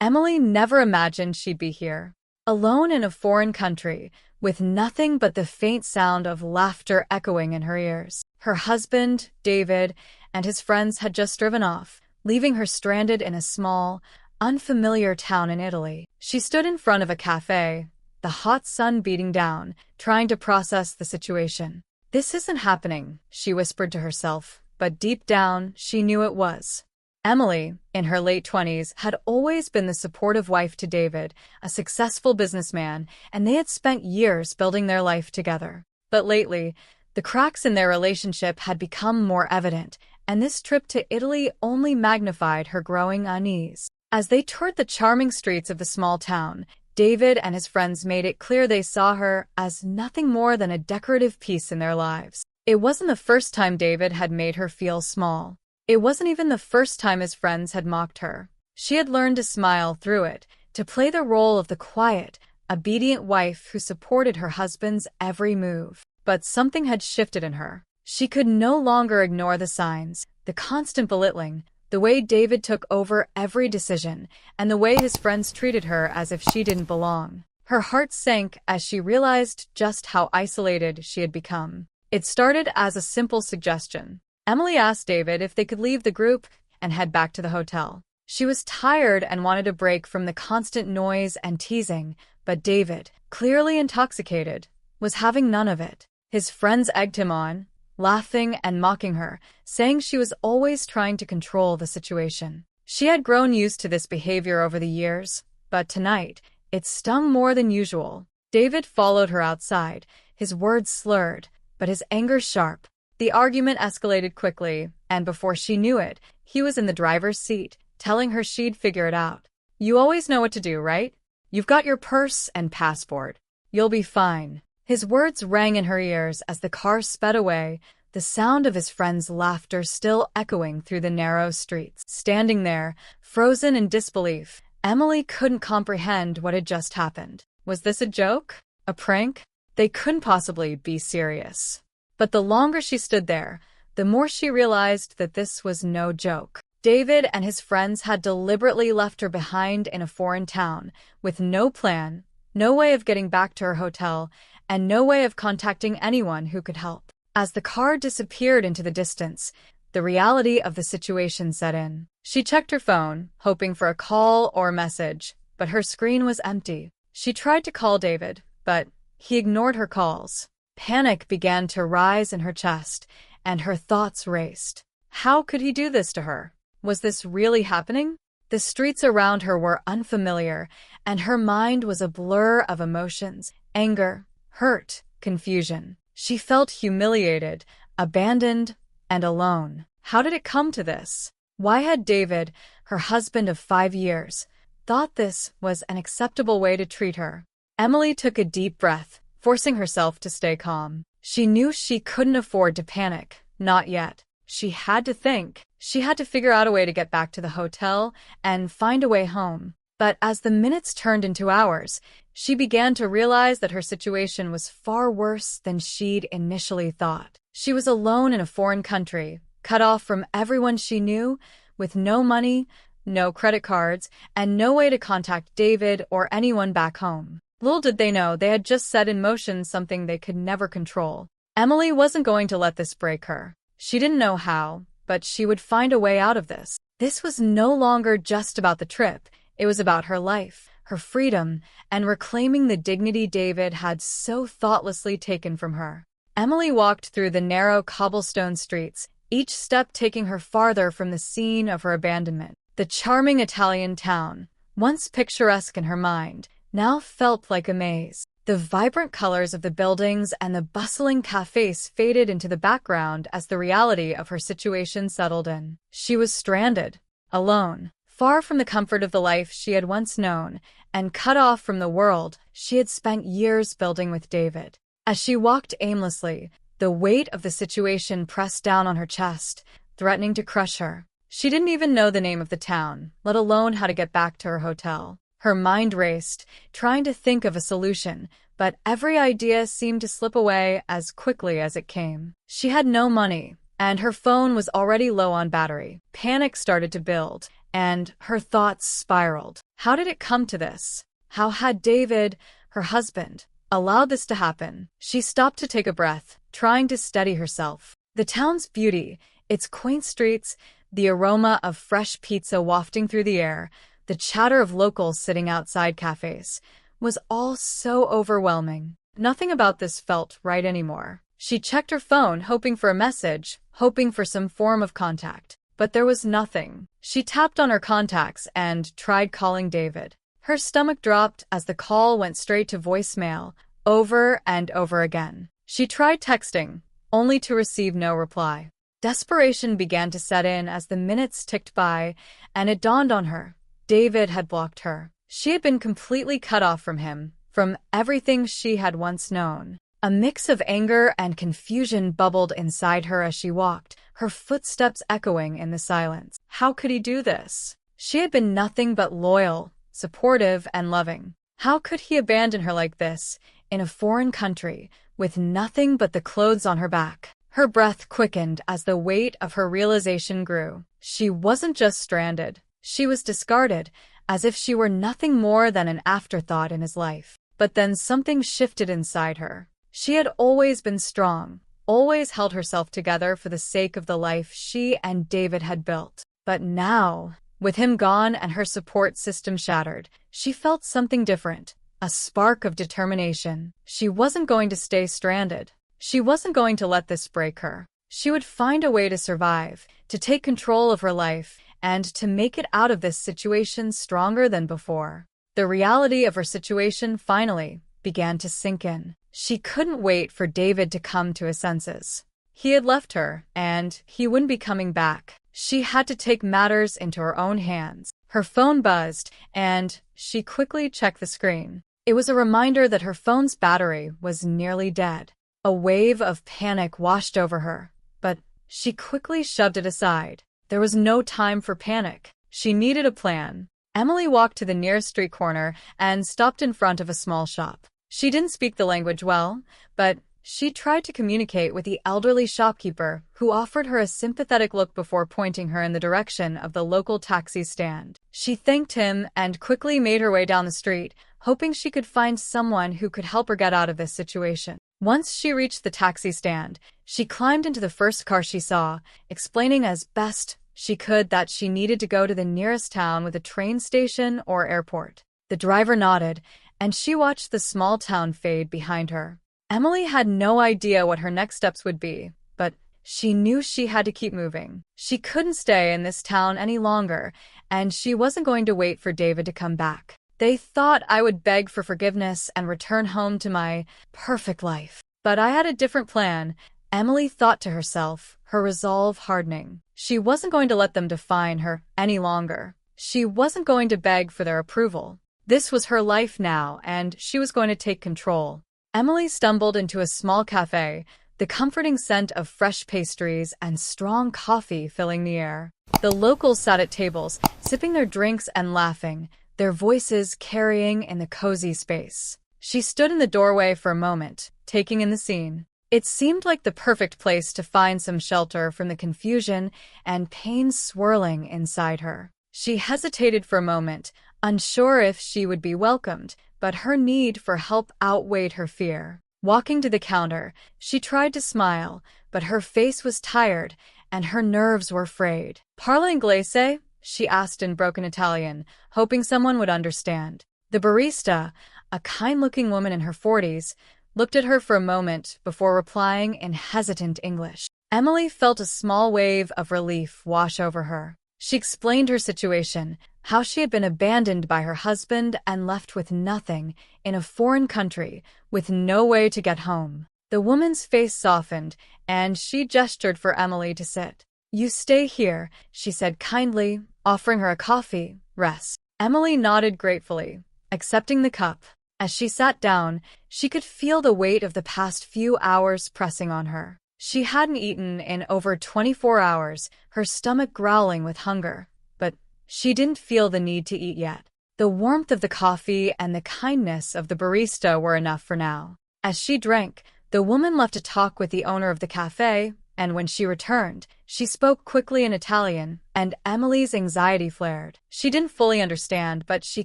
Emily never imagined she'd be here, alone in a foreign country, with nothing but the faint sound of laughter echoing in her ears. Her husband, David, and his friends had just driven off, leaving her stranded in a small, unfamiliar town in Italy. She stood in front of a cafe, the hot sun beating down, trying to process the situation. "This isn't happening," she whispered to herself, but deep down, she knew it was. Emily, in her late 20s, had always been the supportive wife to David, a successful businessman, and they had spent years building their life together. But lately, the cracks in their relationship had become more evident, and this trip to Italy only magnified her growing unease. As they toured the charming streets of the small town, David and his friends made it clear they saw her as nothing more than a decorative piece in their lives. It wasn't the first time David had made her feel small. It wasn't even the first time his friends had mocked her. She had learned to smile through it, to play the role of the quiet, obedient wife who supported her husband's every move. But something had shifted in her. She could no longer ignore the signs, the constant belittling, the way David took over every decision, and the way his friends treated her as if she didn't belong. Her heart sank as she realized just how isolated she had become. It started as a simple suggestion. Emily asked David if they could leave the group and head back to the hotel. She was tired and wanted a break from the constant noise and teasing, but David, clearly intoxicated, was having none of it. His friends egged him on, laughing and mocking her, saying she was always trying to control the situation. She had grown used to this behavior over the years, but tonight, it stung more than usual. David followed her outside, his words slurred, but his anger sharp. The argument escalated quickly, and before she knew it, he was in the driver's seat, telling her she'd figure it out. "You always know what to do, right? You've got your purse and passport. You'll be fine." His words rang in her ears as the car sped away, the sound of his friend's laughter still echoing through the narrow streets. Standing there, frozen in disbelief, Emily couldn't comprehend what had just happened. Was this a joke? A prank? They couldn't possibly be serious. But the longer she stood there, the more she realized that this was no joke. David and his friends had deliberately left her behind in a foreign town, with no plan, no way of getting back to her hotel, and no way of contacting anyone who could help. As the car disappeared into the distance, the reality of the situation set in. She checked her phone, hoping for a call or message, but her screen was empty. She tried to call David, but he ignored her calls. Panic began to rise in her chest, and her thoughts raced. How could he do this to her? Was this really happening? The streets around her were unfamiliar, and her mind was a blur of emotions: anger, hurt, confusion. She felt humiliated, abandoned, and alone. How did it come to this? Why had David, her husband of 5 years, thought this was an acceptable way to treat her? Emily took a deep breath, forcing herself to stay calm. She knew she couldn't afford to panic, not yet. She had to think. She had to figure out a way to get back to the hotel and find a way home. But as the minutes turned into hours, she began to realize that her situation was far worse than she'd initially thought. She was alone in a foreign country, cut off from everyone she knew, with no money, no credit cards, and no way to contact David or anyone back home. Little did they know they had just set in motion something they could never control. Emily wasn't going to let this break her. She didn't know how, but she would find a way out of this. This was no longer just about the trip. It was about her life, her freedom, and reclaiming the dignity David had so thoughtlessly taken from her. Emily walked through the narrow cobblestone streets, each step taking her farther from the scene of her abandonment. The charming Italian town, once picturesque in her mind, now felt like a maze. The vibrant colors of the buildings and the bustling cafes faded into the background as the reality of her situation settled in. She was stranded, alone, far from the comfort of the life she had once known, and cut off from the world she had spent years building with David. As she walked aimlessly, the weight of the situation pressed down on her chest, threatening to crush her. She didn't even know the name of the town, let alone how to get back to her hotel. Her mind raced, trying to think of a solution, but every idea seemed to slip away as quickly as it came. She had no money, and her phone was already low on battery. Panic started to build, and her thoughts spiraled. How did it come to this? How had David, her husband, allowed this to happen? She stopped to take a breath, trying to steady herself. The town's beauty, its quaint streets, the aroma of fresh pizza wafting through the air, the chatter of locals sitting outside cafes, was all so overwhelming. Nothing about this felt right anymore. She checked her phone, hoping for a message, hoping for some form of contact. But there was nothing. She tapped on her contacts and tried calling David. Her stomach dropped as the call went straight to voicemail, over and over again. She tried texting, only to receive no reply. Desperation began to set in as the minutes ticked by, and it dawned on her. David had blocked her. She had been completely cut off from him, from everything she had once known. A mix of anger and confusion bubbled inside her as she walked, her footsteps echoing in the silence. How could he do this? She had been nothing but loyal, supportive, and loving. How could he abandon her like this, in a foreign country, with nothing but the clothes on her back? Her breath quickened as the weight of her realization grew. She wasn't just stranded. She was discarded, as if she were nothing more than an afterthought in his life. But then something shifted inside her. She had always been strong, always held herself together for the sake of the life she and David had built. But now, with him gone and her support system shattered, she felt something different, a spark of determination. She wasn't going to stay stranded. She wasn't going to let this break her. She would find a way to survive, to take control of her life, and to make it out of this situation stronger than before. The reality of her situation finally began to sink in. She couldn't wait for David to come to his senses. He had left her, and he wouldn't be coming back. She had to take matters into her own hands. Her phone buzzed, and she quickly checked the screen. It was a reminder that her phone's battery was nearly dead. A wave of panic washed over her, but she quickly shoved it aside. There was no time for panic. She needed a plan. Emily walked to the nearest street corner and stopped in front of a small shop. She didn't speak the language well, but she tried to communicate with the elderly shopkeeper, who offered her a sympathetic look before pointing her in the direction of the local taxi stand. She thanked him and quickly made her way down the street, hoping she could find someone who could help her get out of this situation. Once she reached the taxi stand, she climbed into the first car she saw, explaining as best she could that she needed to go to the nearest town with a train station or airport. The driver nodded, and she watched the small town fade behind her. Emily had no idea what her next steps would be, but she knew she had to keep moving. She couldn't stay in this town any longer, and she wasn't going to wait for David to come back. They thought I would beg for forgiveness and return home to my perfect life. But I had a different plan, Emily thought to herself, her resolve hardening. She wasn't going to let them define her any longer. She wasn't going to beg for their approval. This was her life now, and she was going to take control. Emily stumbled into a small cafe, the comforting scent of fresh pastries and strong coffee filling the air. The locals sat at tables, sipping their drinks and laughing, their voices carrying in the cozy space. She stood in the doorway for a moment, taking in the scene. It seemed like the perfect place to find some shelter from the confusion and pain swirling inside her. She hesitated for a moment, unsure if she would be welcomed, but her need for help outweighed her fear. Walking to the counter, she tried to smile, but her face was tired and her nerves were frayed. "Parla inglese?" she asked in broken Italian, hoping someone would understand. The barista, a kind-looking woman in her 40s, looked at her for a moment before replying in hesitant English. Emily felt a small wave of relief wash over her. She explained her situation, how she had been abandoned by her husband and left with nothing in a foreign country, with no way to get home. The woman's face softened, and she gestured for Emily to sit. "You stay here," she said kindly, offering her a coffee. "Rest." Emily nodded gratefully, accepting the cup. As she sat down, she could feel the weight of the past few hours pressing on her. She hadn't eaten in over 24 hours, her stomach growling with hunger, but she didn't feel the need to eat yet. The warmth of the coffee and the kindness of the barista were enough for now. As she drank, the woman left to talk with the owner of the cafe, and when she returned, she spoke quickly in Italian, and Emily's anxiety flared. She didn't fully understand, but she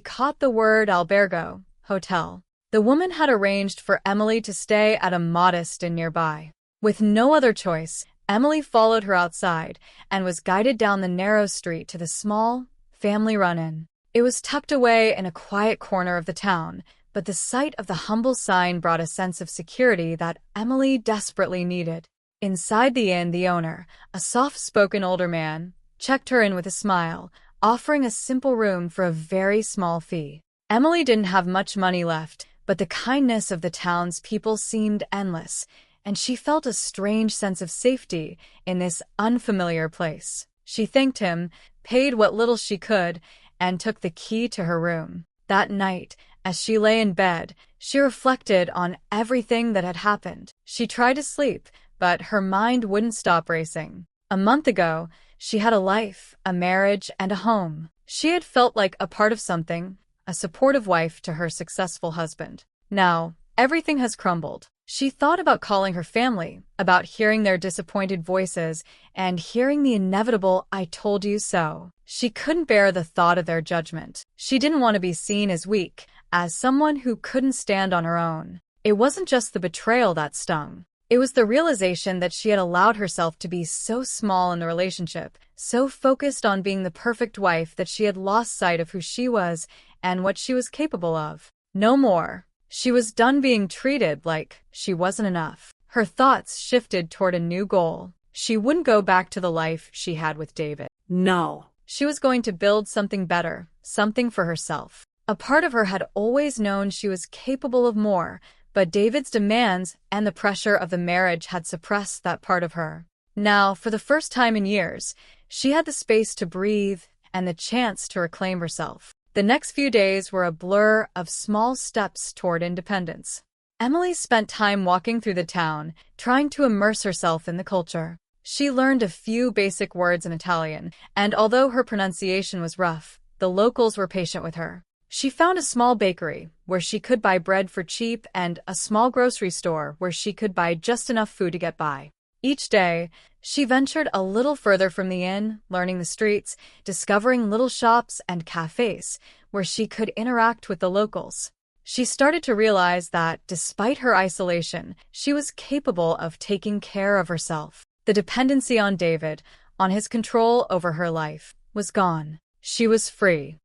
caught the word albergo, hotel. The woman had arranged for Emily to stay at a modest inn nearby. With no other choice, Emily followed her outside and was guided down the narrow street to the small, family-run inn. It was tucked away in a quiet corner of the town, but the sight of the humble sign brought a sense of security that Emily desperately needed. Inside the inn, the owner, a soft-spoken older man, checked her in with a smile, offering a simple room for a very small fee. Emily didn't have much money left, but the kindness of the townspeople seemed endless, and she felt a strange sense of safety in this unfamiliar place. She thanked him, paid what little she could, and took the key to her room. That night, as she lay in bed, she reflected on everything that had happened. She tried to sleep, but her mind wouldn't stop racing. A month ago, she had a life, a marriage, and a home. She had felt like a part of something, a supportive wife to her successful husband. Now, everything has crumbled. She thought about calling her family, about hearing their disappointed voices, and hearing the inevitable "I told you so." She couldn't bear the thought of their judgment. She didn't want to be seen as weak, as someone who couldn't stand on her own. It wasn't just the betrayal that stung. It was the realization that she had allowed herself to be so small in the relationship, so focused on being the perfect wife that she had lost sight of who she was and what she was capable of. No more. She was done being treated like she wasn't enough. Her thoughts shifted toward a new goal. She wouldn't go back to the life she had with David. No. She was going to build something better, something for herself. A part of her had always known she was capable of more, but David's demands and the pressure of the marriage had suppressed that part of her. Now, for the first time in years, she had the space to breathe and the chance to reclaim herself. The next few days were a blur of small steps toward independence. Emily spent time walking through the town, trying to immerse herself in the culture. She learned a few basic words in Italian, and although her pronunciation was rough, the locals were patient with her. She found a small bakery where she could buy bread for cheap and a small grocery store where she could buy just enough food to get by. Each day, she ventured a little further from the inn, learning the streets, discovering little shops and cafes where she could interact with the locals. She started to realize that, despite her isolation, she was capable of taking care of herself. The dependency on David, on his control over her life, was gone. She was free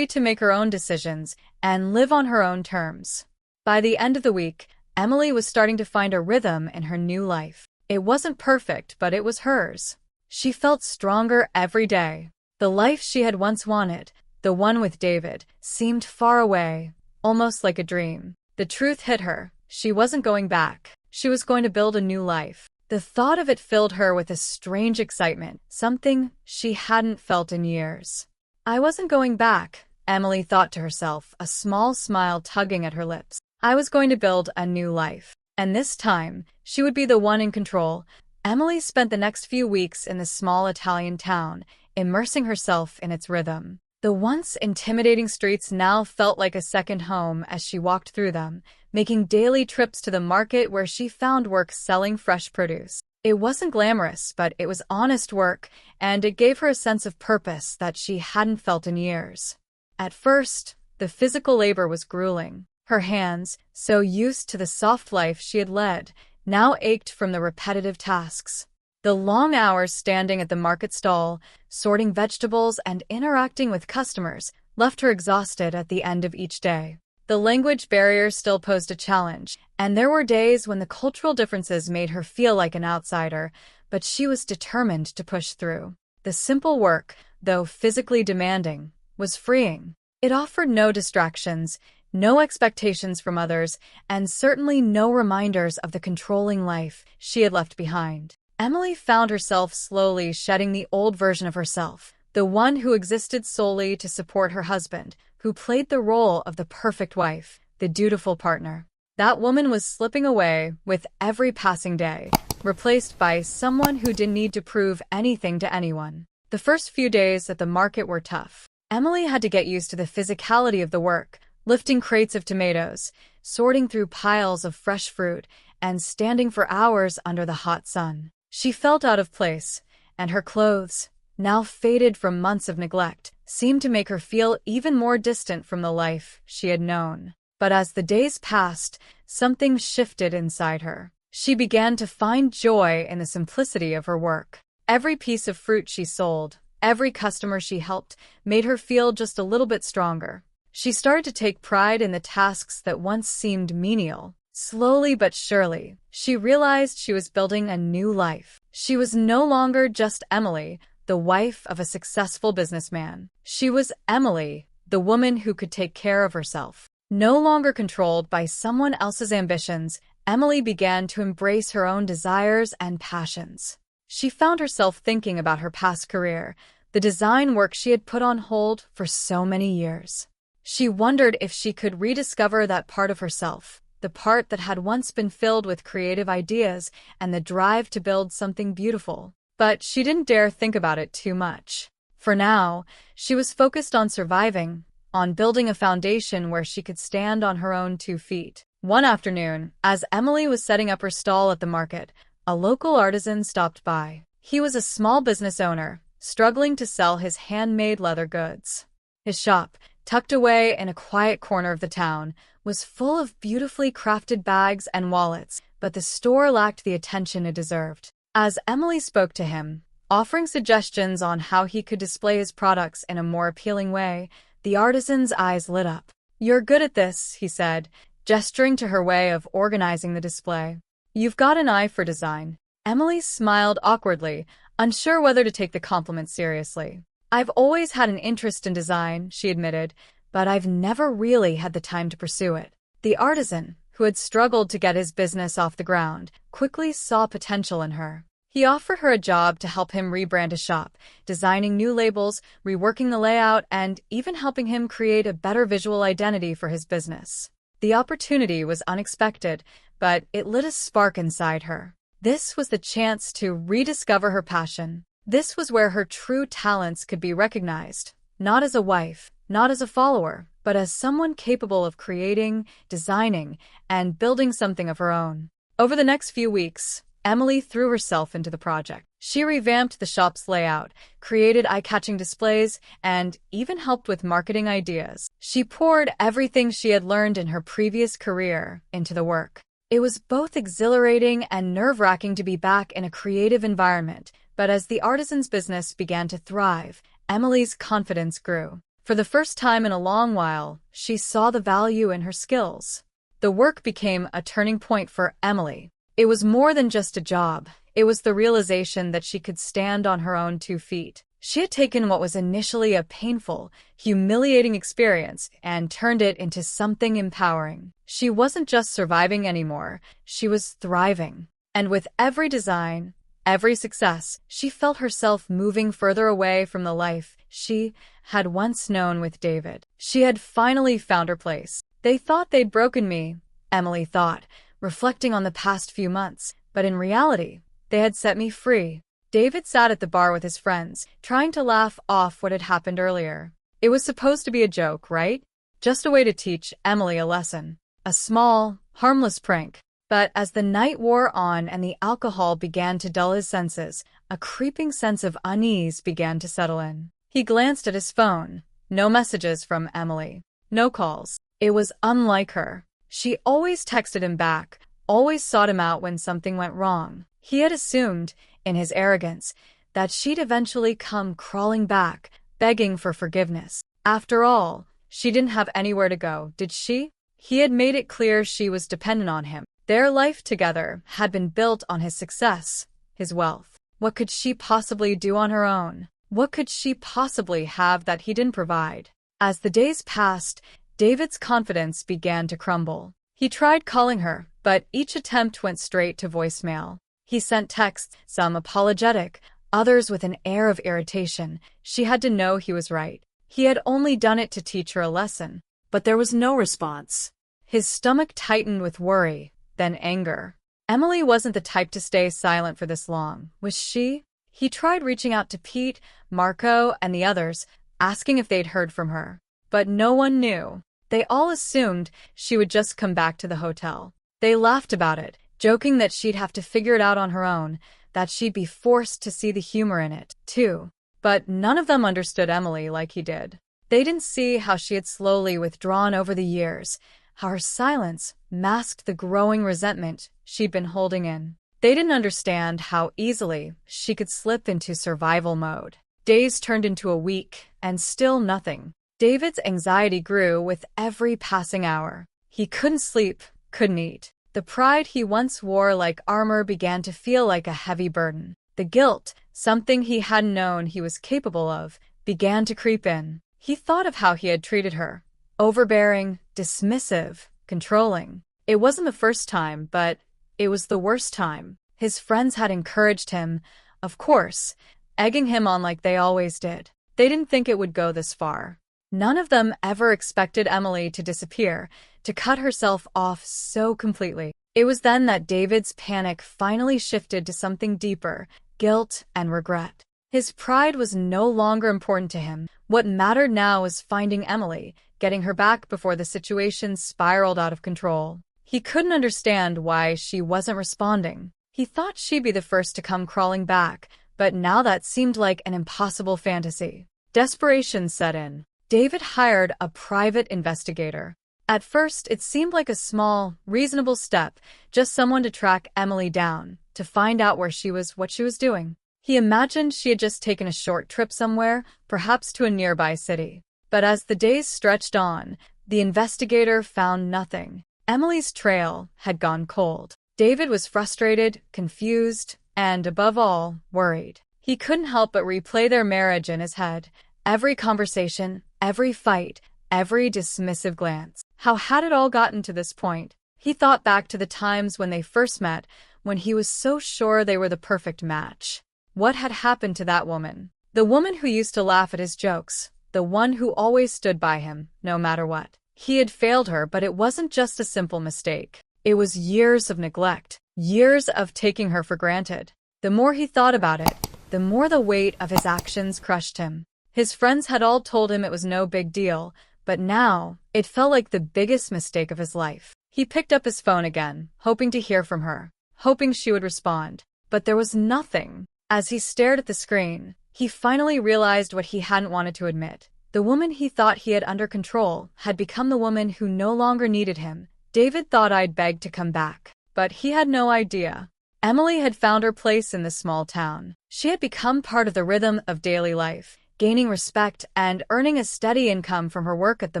to make her own decisions and live on her own terms. By the end of the week, Emily was starting to find a rhythm in her new life. It wasn't perfect, but it was hers. She felt stronger every day. The life she had once wanted, the one with David, seemed far away, almost like a dream. The truth hit her. She wasn't going back. She was going to build a new life. The thought of it filled her with a strange excitement, something she hadn't felt in years. I wasn't going back, Emily thought to herself, a small smile tugging at her lips. I was going to build a new life. And this time, she would be the one in control. Emily spent the next few weeks in the small Italian town, immersing herself in its rhythm. The once intimidating streets now felt like a second home as she walked through them, making daily trips to the market where she found work selling fresh produce. It wasn't glamorous, but it was honest work, and it gave her a sense of purpose that she hadn't felt in years. At first, the physical labor was grueling. Her hands, so used to the soft life she had led, now ached from the repetitive tasks. The long hours standing at the market stall, sorting vegetables and interacting with customers, left her exhausted at the end of each day. The language barrier still posed a challenge, and there were days when the cultural differences made her feel like an outsider, but she was determined to push through. The simple work, though physically demanding, was freeing. It offered no distractions, no expectations from others, and certainly no reminders of the controlling life she had left behind. Emily found herself slowly shedding the old version of herself, the one who existed solely to support her husband, who played the role of the perfect wife, the dutiful partner. That woman was slipping away with every passing day, replaced by someone who didn't need to prove anything to anyone. The first few days at the market were tough. Emily had to get used to the physicality of the work, lifting crates of tomatoes, sorting through piles of fresh fruit, and standing for hours under the hot sun. She felt out of place, and her clothes, now faded from months of neglect, seemed to make her feel even more distant from the life she had known. But as the days passed, something shifted inside her. She began to find joy in the simplicity of her work. Every piece of fruit she sold, every customer she helped, made her feel just a little bit stronger. She started to take pride in the tasks that once seemed menial. Slowly but surely, she realized she was building a new life. She was no longer just Emily, the wife of a successful businessman. She was Emily, the woman who could take care of herself. No longer controlled by someone else's ambitions, Emily began to embrace her own desires and passions. She found herself thinking about her past career, the design work she had put on hold for so many years. She wondered if she could rediscover that part of herself, the part that had once been filled with creative ideas and the drive to build something beautiful. But she didn't dare think about it too much. For now, she was focused on surviving, on building a foundation where she could stand on her own 2 feet. One afternoon, as Emily was setting up her stall at the market, a local artisan stopped by. He was a small business owner, struggling to sell his handmade leather goods. His shop, tucked away in a quiet corner of the town, was full of beautifully crafted bags and wallets, but the store lacked the attention it deserved. As Emily spoke to him, offering suggestions on how he could display his products in a more appealing way, the artisan's eyes lit up. "You're good at this," he said, gesturing to her way of organizing the display. "You've got an eye for design." Emily smiled awkwardly, unsure whether to take the compliment seriously. "I've always had an interest in design," she admitted, "but I've never really had the time to pursue it." The artisan, who had struggled to get his business off the ground, quickly saw potential in her. He offered her a job to help him rebrand his shop, designing new labels, reworking the layout, and even helping him create a better visual identity for his business. The opportunity was unexpected, but it lit a spark inside her. This was the chance to rediscover her passion. This was where her true talents could be recognized, not as a wife, not as a follower, but as someone capable of creating, designing, and building something of her own. Over the next few weeks, Emily threw herself into the project. She revamped the shop's layout, created eye-catching displays, and even helped with marketing ideas. She poured everything she had learned in her previous career into the work. It was both exhilarating and nerve-wracking to be back in a creative environment, but as the artisan's business began to thrive, Emily's confidence grew. For the first time in a long while, she saw the value in her skills. The work became a turning point for Emily. It was more than just a job. It was the realization that she could stand on her own 2 feet. She had taken what was initially a painful, humiliating experience and turned it into something empowering. She wasn't just surviving anymore, she was thriving. And with every design, every success, she felt herself moving further away from the life she had once known with David. She had finally found her place. "They thought they'd broken me," Emily thought, reflecting on the past few months, but in reality, they had set me free. David sat at the bar with his friends, trying to laugh off what had happened earlier. It was supposed to be a joke, right? Just a way to teach Emily a lesson. A small, harmless prank. But as the night wore on and the alcohol began to dull his senses, a creeping sense of unease began to settle in. He glanced at his phone. No messages from Emily. No calls. It was unlike her. She always texted him back, always sought him out when something went wrong. He had assumed, in his arrogance, that she'd eventually come crawling back, begging for forgiveness. After all, she didn't have anywhere to go, did she? He had made it clear she was dependent on him. Their life together had been built on his success, his wealth. What could she possibly do on her own? What could she possibly have that he didn't provide? As the days passed, David's confidence began to crumble. He tried calling her, but each attempt went straight to voicemail. He sent texts, some apologetic, others with an air of irritation. She had to know he was right. He had only done it to teach her a lesson. But there was no response. His stomach tightened with worry, then anger. Emily wasn't the type to stay silent for this long, was she? He tried reaching out to Pete, Marco, and the others, asking if they'd heard from her. But no one knew. They all assumed she would just come back to the hotel. They laughed about it, joking that she'd have to figure it out on her own, that she'd be forced to see the humor in it, too. But none of them understood Emily like he did. They didn't see how she had slowly withdrawn over the years, how her silence masked the growing resentment she'd been holding in. They didn't understand how easily she could slip into survival mode. Days turned into a week, and still nothing. David's anxiety grew with every passing hour. He couldn't sleep, couldn't eat. The pride he once wore like armor began to feel like a heavy burden. The guilt, something he hadn't known he was capable of, began to creep in. He thought of how he had treated her. Overbearing, dismissive, controlling. It wasn't the first time, but it was the worst time. His friends had encouraged him, of course, egging him on like they always did. They didn't think it would go this far. None of them ever expected Emily to disappear, to cut herself off so completely. It was then that David's panic finally shifted to something deeper, guilt and regret. His pride was no longer important to him. What mattered now was finding Emily, getting her back before the situation spiraled out of control. He couldn't understand why she wasn't responding. He thought she'd be the first to come crawling back, but now that seemed like an impossible fantasy. Desperation set in. David hired a private investigator. At first, it seemed like a small, reasonable step, just someone to track Emily down, to find out where she was, what she was doing. He imagined she had just taken a short trip somewhere, perhaps to a nearby city. But as the days stretched on, the investigator found nothing. Emily's trail had gone cold. David was frustrated, confused, and, above all, worried. He couldn't help but replay their marriage in his head. Every conversation, every fight, every dismissive glance. How had it all gotten to this point? He thought back to the times when they first met, when he was so sure they were the perfect match. What had happened to that woman? The woman who used to laugh at his jokes, the one who always stood by him, no matter what. He had failed her, but it wasn't just a simple mistake. It was years of neglect, years of taking her for granted. The more he thought about it, the more the weight of his actions crushed him. His friends had all told him it was no big deal, but now it felt like the biggest mistake of his life. He picked up his phone again, hoping to hear from her, hoping she would respond. But there was nothing. As he stared at the screen, he finally realized what he hadn't wanted to admit. The woman he thought he had under control had become the woman who no longer needed him. David thought I'd begged to come back, but he had no idea. Emily had found her place in the small town. She had become part of the rhythm of daily life, gaining respect and earning a steady income from her work at the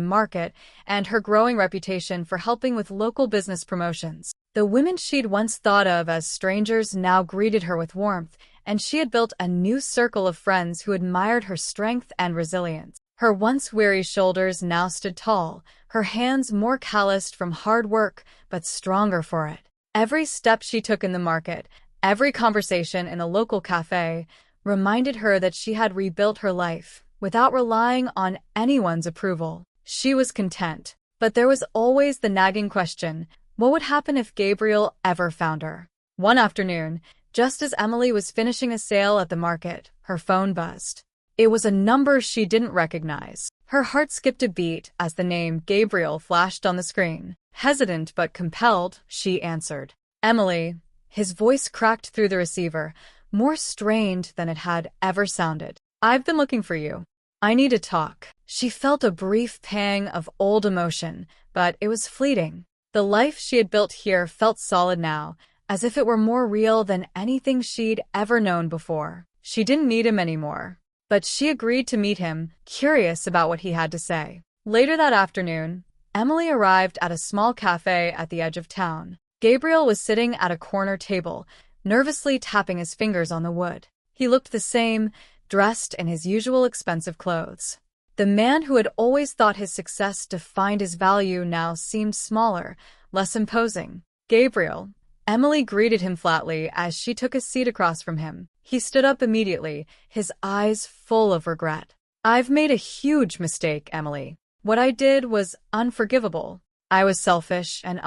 market and her growing reputation for helping with local business promotions. The women she'd once thought of as strangers now greeted her with warmth, and she had built a new circle of friends who admired her strength and resilience. Her once weary shoulders now stood tall, her hands more calloused from hard work, but stronger for it. Every step she took in the market, every conversation in the local cafe, reminded her that she had rebuilt her life, without relying on anyone's approval. She was content. But there was always the nagging question, what would happen if Gabriel ever found her? One afternoon, just as Emily was finishing a sale at the market, her phone buzzed. It was a number she didn't recognize. Her heart skipped a beat as the name Gabriel flashed on the screen. Hesitant but compelled, she answered. Emily. His voice cracked through the receiver, more strained than it had ever sounded. I've been looking for you. I need to talk. She felt a brief pang of old emotion, but it was fleeting. The life she had built here felt solid now, as if it were more real than anything she'd ever known before. She didn't need him anymore. But she agreed to meet him, curious about what he had to say. Later that afternoon, Emily arrived at a small cafe at the edge of town. Gabriel was sitting at a corner table, nervously tapping his fingers on the wood. He looked the same, dressed in his usual expensive clothes. The man who had always thought his success defined his value now seemed smaller, less imposing. Gabriel. Emily greeted him flatly as she took a seat across from him. He stood up immediately, his eyes full of regret. I've made a huge mistake, Emily. What I did was unforgivable. I was selfish, and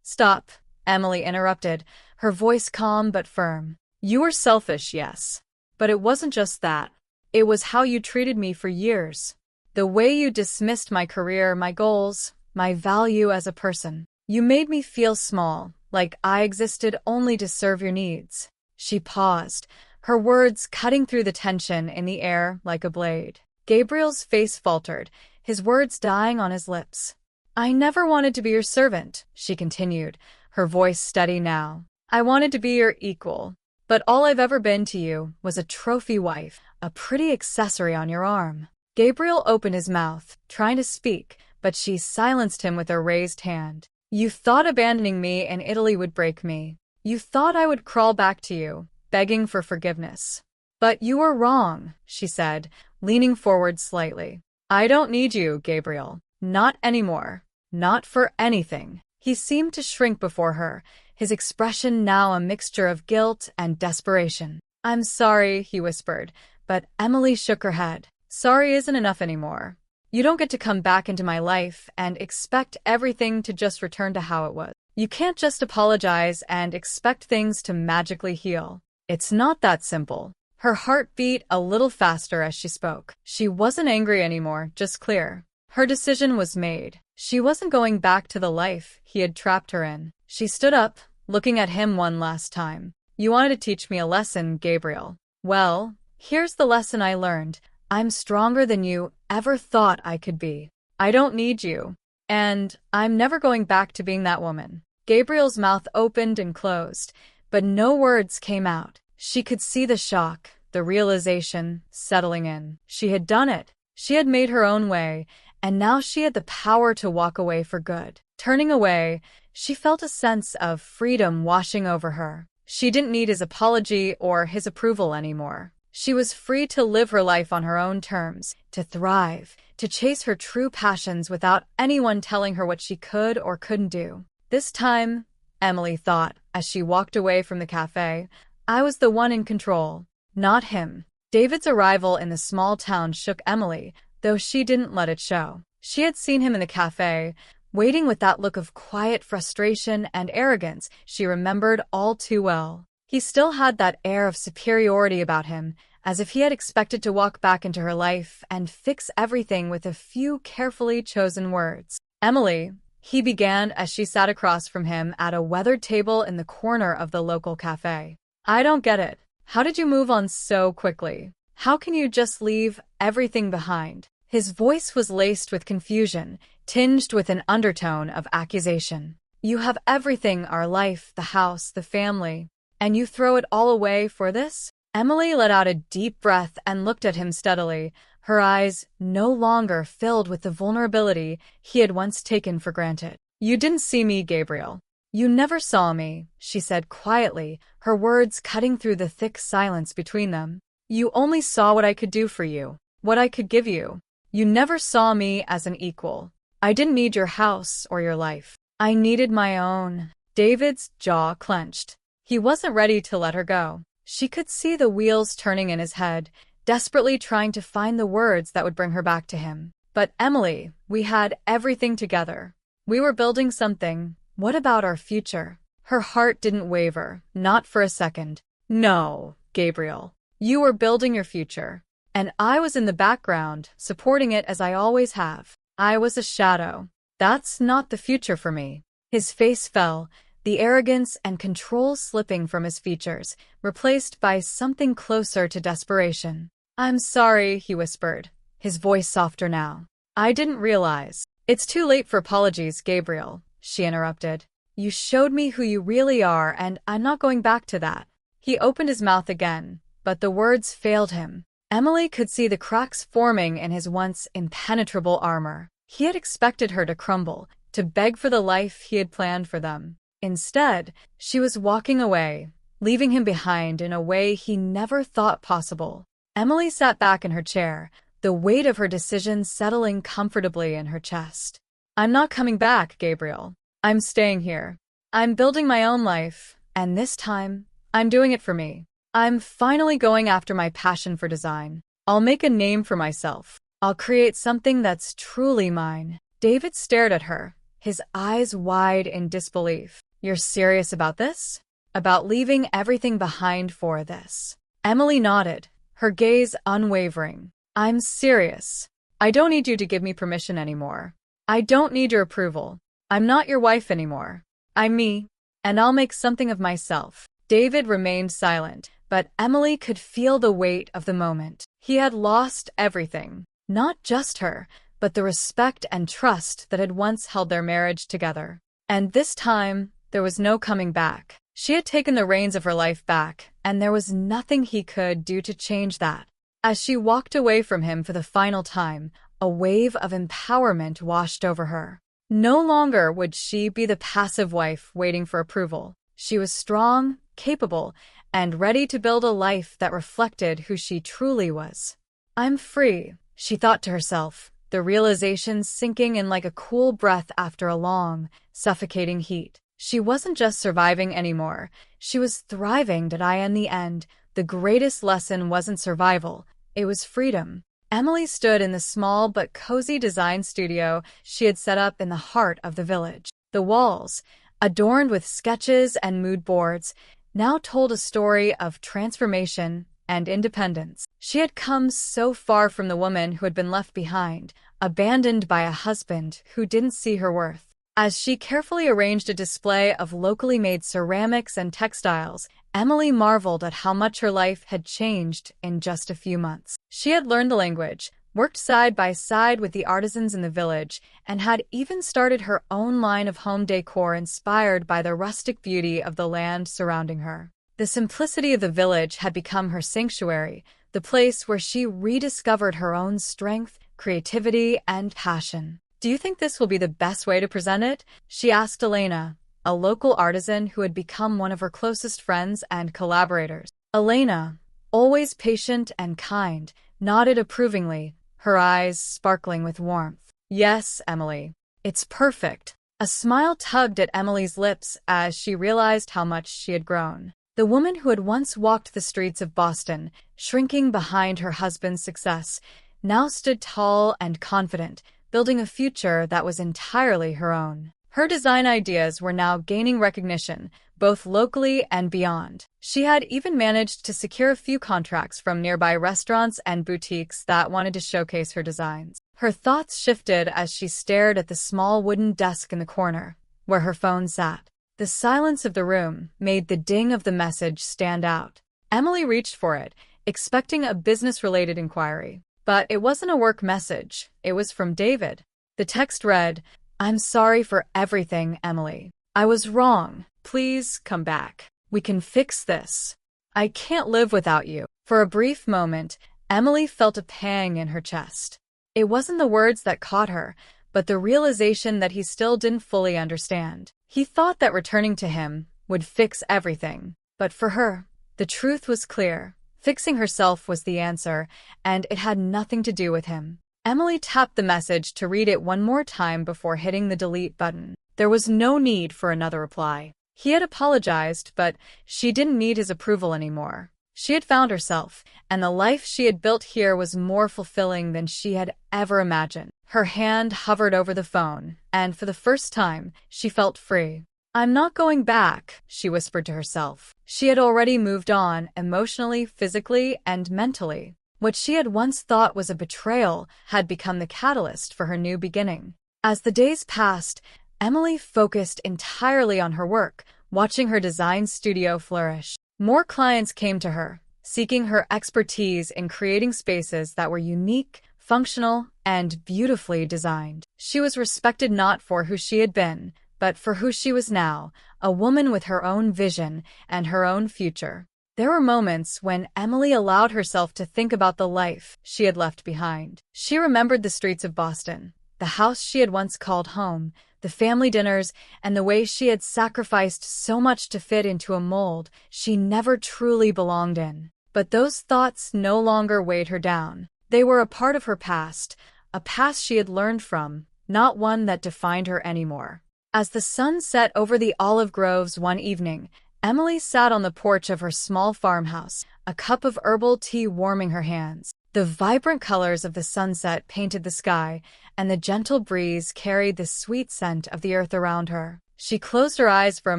Stop, Emily interrupted, her voice calm but firm. You were selfish, yes. But it wasn't just that. It was how you treated me for years. The way you dismissed my career, my goals, my value as a person. You made me feel small, like I existed only to serve your needs. She paused, her words cutting through the tension in the air like a blade. Gabriel's face faltered, his words dying on his lips. "I never wanted to be your servant," she continued, her voice steady now. "I wanted to be your equal. But all I've ever been to you was a trophy wife, a pretty accessory on your arm." Gabriel opened his mouth, trying to speak, but she silenced him with a raised hand. "You thought abandoning me in Italy would break me. You thought I would crawl back to you, begging for forgiveness. But you were wrong," she said, leaning forward slightly. "I don't need you, Gabriel. Not anymore. Not for anything." He seemed to shrink before her, his expression now a mixture of guilt and desperation. "I'm sorry," he whispered, but Emily shook her head. "Sorry isn't enough anymore. You don't get to come back into my life and expect everything to just return to how it was. You can't just apologize and expect things to magically heal. It's not that simple." Her heart beat a little faster as she spoke. She wasn't angry anymore, just clear. Her decision was made. She wasn't going back to the life he had trapped her in. She stood up, looking at him one last time. "You wanted to teach me a lesson, Gabriel. Well, here's the lesson I learned. I'm stronger than you ever thought I could be. I don't need you. And I'm never going back to being that woman." Gabriel's mouth opened and closed, but no words came out. She could see the shock, the realization, settling in. She had done it. She had made her own way, and now she had the power to walk away for good. Turning away, she felt a sense of freedom washing over her. She didn't need his apology or his approval anymore. She was free to live her life on her own terms, to thrive, to chase her true passions without anyone telling her what she could or couldn't do. This time, Emily thought, as she walked away from the cafe, I was the one in control, not him. David's arrival in the small town shook Emily, though she didn't let it show. She had seen him in the cafe, waiting with that look of quiet frustration and arrogance she remembered all too well. He still had that air of superiority about him, as if he had expected to walk back into her life and fix everything with a few carefully chosen words. "Emily," he began as she sat across from him at a weathered table in the corner of the local cafe. "I don't get it. How did you move on so quickly? How can you just leave everything behind?" His voice was laced with confusion, tinged with an undertone of accusation. "You have everything, our life, the house, the family, and you throw it all away for this?" Emily let out a deep breath and looked at him steadily, her eyes no longer filled with the vulnerability he had once taken for granted. "You didn't see me, Gabriel. You never saw me," she said quietly, her words cutting through the thick silence between them. "You only saw what I could do for you, what I could give you. You never saw me as an equal. I didn't need your house or your life. I needed my own." David's jaw clenched. He wasn't ready to let her go. She could see the wheels turning in his head, desperately trying to find the words that would bring her back to him. "But Emily, we had everything together. We were building something. What about our future?" Her heart didn't waver, not for a second. "No, Gabriel. You were building your future. And I was in the background, supporting it as I always have. I was a shadow. That's not the future for me." His face fell, the arrogance and control slipping from his features, replaced by something closer to desperation. "I'm sorry," he whispered, his voice softer now. "I didn't realize." "It's too late for apologies, Gabriel," she interrupted. "You showed me who you really are, and I'm not going back to that." He opened his mouth again, but the words failed him. Emily could see the cracks forming in his once impenetrable armor. He had expected her to crumble, to beg for the life he had planned for them. Instead, she was walking away, leaving him behind in a way he never thought possible. Emily sat back in her chair, the weight of her decision settling comfortably in her chest. "I'm not coming back, Gabriel. I'm staying here. I'm building my own life, and this time, I'm doing it for me. I'm finally going after my passion for design. I'll make a name for myself. I'll create something that's truly mine." David stared at her, his eyes wide in disbelief. "You're serious about this? About leaving everything behind for this?" Emily nodded, her gaze unwavering. "I'm serious. I don't need you to give me permission anymore. I don't need your approval. I'm not your wife anymore. I'm me, and I'll make something of myself." David remained silent, but Emily could feel the weight of the moment. He had lost everything. Not just her, but the respect and trust that had once held their marriage together. And this time, there was no coming back. She had taken the reins of her life back, and there was nothing he could do to change that. As she walked away from him for the final time, a wave of empowerment washed over her. No longer would she be the passive wife waiting for approval. She was strong, capable, and ready to build a life that reflected who she truly was. "I'm free," she thought to herself, the realization sinking in like a cool breath after a long, suffocating heat. She wasn't just surviving anymore. She was thriving. In the end, the greatest lesson wasn't survival, it was freedom. Emily stood in the small but cozy design studio she had set up in the heart of the village. The walls, adorned with sketches and mood boards, now told a story of transformation and independence. She had come so far from the woman who had been left behind, abandoned by a husband who didn't see her worth. As she carefully arranged a display of locally made ceramics and textiles, Emily marveled at how much her life had changed in just a few months. She had learned the language, worked side by side with the artisans in the village, and had even started her own line of home decor inspired by the rustic beauty of the land surrounding her. The simplicity of the village had become her sanctuary, the place where she rediscovered her own strength, creativity, and passion. "Do you think this will be the best way to present it?" she asked Elena, a local artisan who had become one of her closest friends and collaborators. Elena, always patient and kind, nodded approvingly, her eyes sparkling with warmth. "Yes, Emily. It's perfect." A smile tugged at Emily's lips as she realized how much she had grown. The woman who had once walked the streets of Boston, shrinking behind her husband's success, now stood tall and confident, building a future that was entirely her own. Her design ideas were now gaining recognition, both locally and beyond. She had even managed to secure a few contracts from nearby restaurants and boutiques that wanted to showcase her designs. Her thoughts shifted as she stared at the small wooden desk in the corner, where her phone sat. The silence of the room made the ding of the message stand out. Emily reached for it, expecting a business-related inquiry. But it wasn't a work message. It was from David. The text read, "I'm sorry for everything, Emily. I was wrong. Please come back. We can fix this. I can't live without you." For a brief moment, Emily felt a pang in her chest. It wasn't the words that caught her, but the realization that he still didn't fully understand. He thought that returning to him would fix everything. But for her, the truth was clear. Fixing herself was the answer, and it had nothing to do with him. Emily tapped the message to read it one more time before hitting the delete button. There was no need for another reply. He had apologized, but she didn't need his approval anymore. She had found herself, and the life she had built here was more fulfilling than she had ever imagined. Her hand hovered over the phone, and for the first time, she felt free. "I'm not going back," she whispered to herself. She had already moved on emotionally, physically, and mentally. What she had once thought was a betrayal had become the catalyst for her new beginning. As the days passed, Emily focused entirely on her work, watching her design studio flourish. More clients came to her, seeking her expertise in creating spaces that were unique, functional, and beautifully designed. She was respected not for who she had been, but for who she was now, a woman with her own vision and her own future. There were moments when Emily allowed herself to think about the life she had left behind. She remembered the streets of Boston, the house she had once called home, the family dinners, and the way she had sacrificed so much to fit into a mold she never truly belonged in. But those thoughts no longer weighed her down. They were a part of her past, a past she had learned from, not one that defined her anymore. As the sun set over the olive groves one evening, Emily sat on the porch of her small farmhouse, a cup of herbal tea warming her hands. The vibrant colors of the sunset painted the sky, and the gentle breeze carried the sweet scent of the earth around her. She closed her eyes for a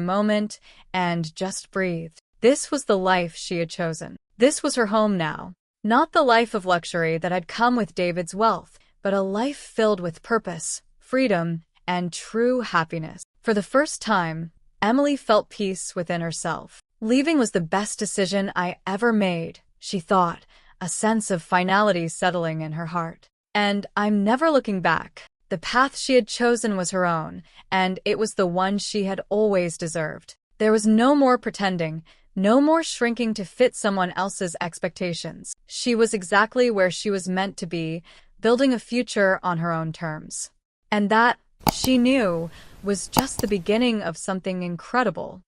moment and just breathed. This was the life she had chosen. This was her home now. Not the life of luxury that had come with David's wealth, but a life filled with purpose, freedom, and true happiness. For the first time, Emily felt peace within herself. Leaving was the best decision I ever made, she thought, a sense of finality settling in her heart. And I'm never looking back. The path she had chosen was her own, and it was the one she had always deserved. There was no more pretending, no more shrinking to fit someone else's expectations. She was exactly where she was meant to be, building a future on her own terms. And that, she knew, was just the beginning of something incredible.